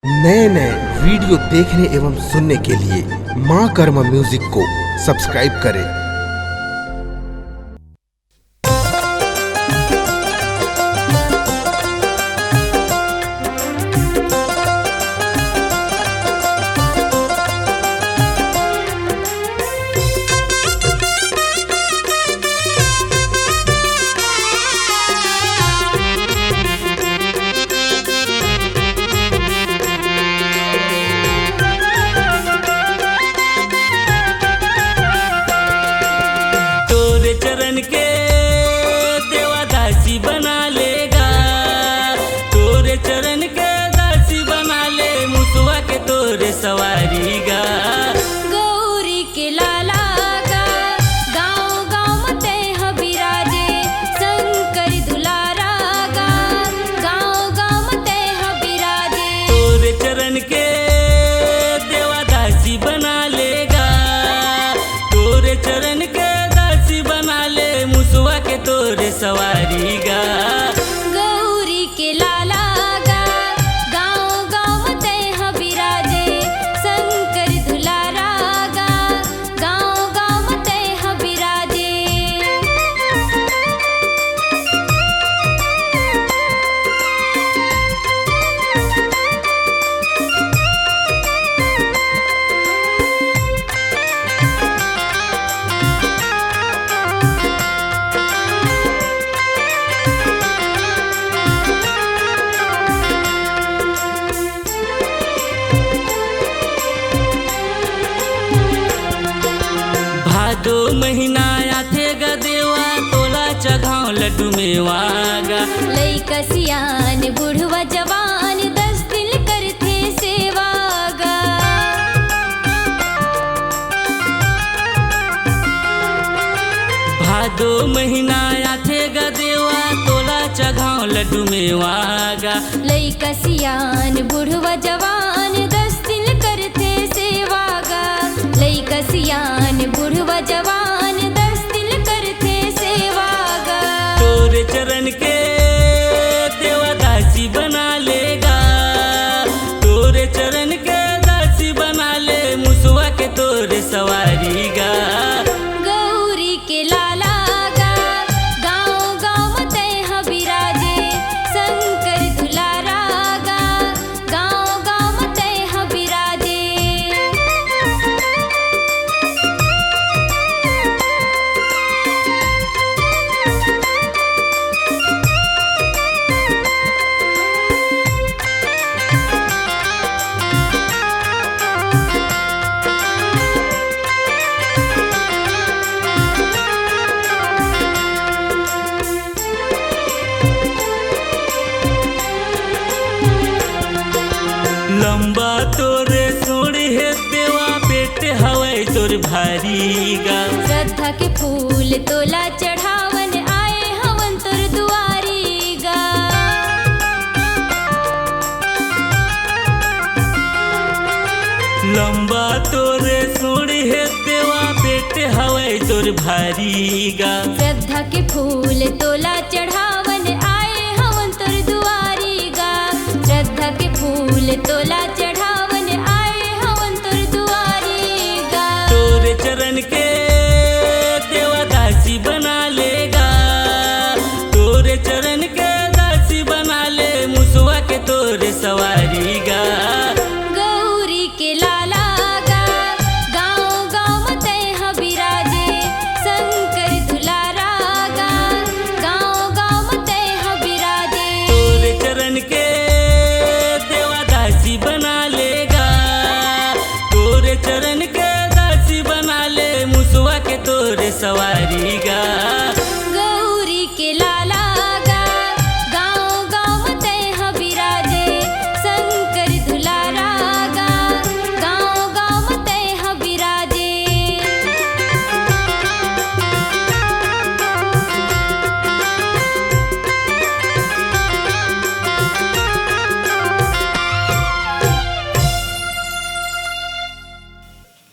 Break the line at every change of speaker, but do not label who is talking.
नए नए वीडियो देखने एवं सुनने के लिए माँ कर्मा म्यूजिक को सब्सक्राइब करें।
सवारी गा
गौरी के लाला गा गाँव गाँव मते बिराजे शंकर दुलारा गा गाँव गाँव मते बिराजे
तोरे चरण के देवा दासी बना लेगा तोरे चरण के दासी बना ले मुसवा के तोरे सवारी गा
गौरी के लाला गा गाँव गाँव मते बिराजे शंकर दुलारा गा गाँव गाँव मते बिराजे।
भादो महीना आथे गा देवा तोला चघाव लड्डू मेवागा
लइका सियान बुढ़वा जवान 10 दिन करथे सेवा गा
भादो महीना आथे गा देवा तोला चघाव लड्डू मेवागा
लइका सियान बुढ़वा जवान 10 दिन करथे सेवा गा लइका सियान बुढ़वा जवान 10 दिन करथे सेवा गा।
तोरे चरण के देवा दासी बना लेगा तोरे चरण के दासी बना ले मुसवा के तोरे सवारी गा
गौरी के लाला गा गाँव गाँव मते बिराजे शंकर दुलारा गा गाँव गाँव मते बिराजे।
लंबा तोरे सोड़ी है देवा पेट हवाई तोर भारी गा
श्रद्धा के फूल तोला चढ़ावन आए हवन तोर दुआरी गा
लंबा तोरे सोड़ी है देवा पेट हवाई तोर भारी गा
श्रद्धा के फूल तोला चढ़ावन आए हवन तोर दुआरी गा श्रद्धा के फूल तोला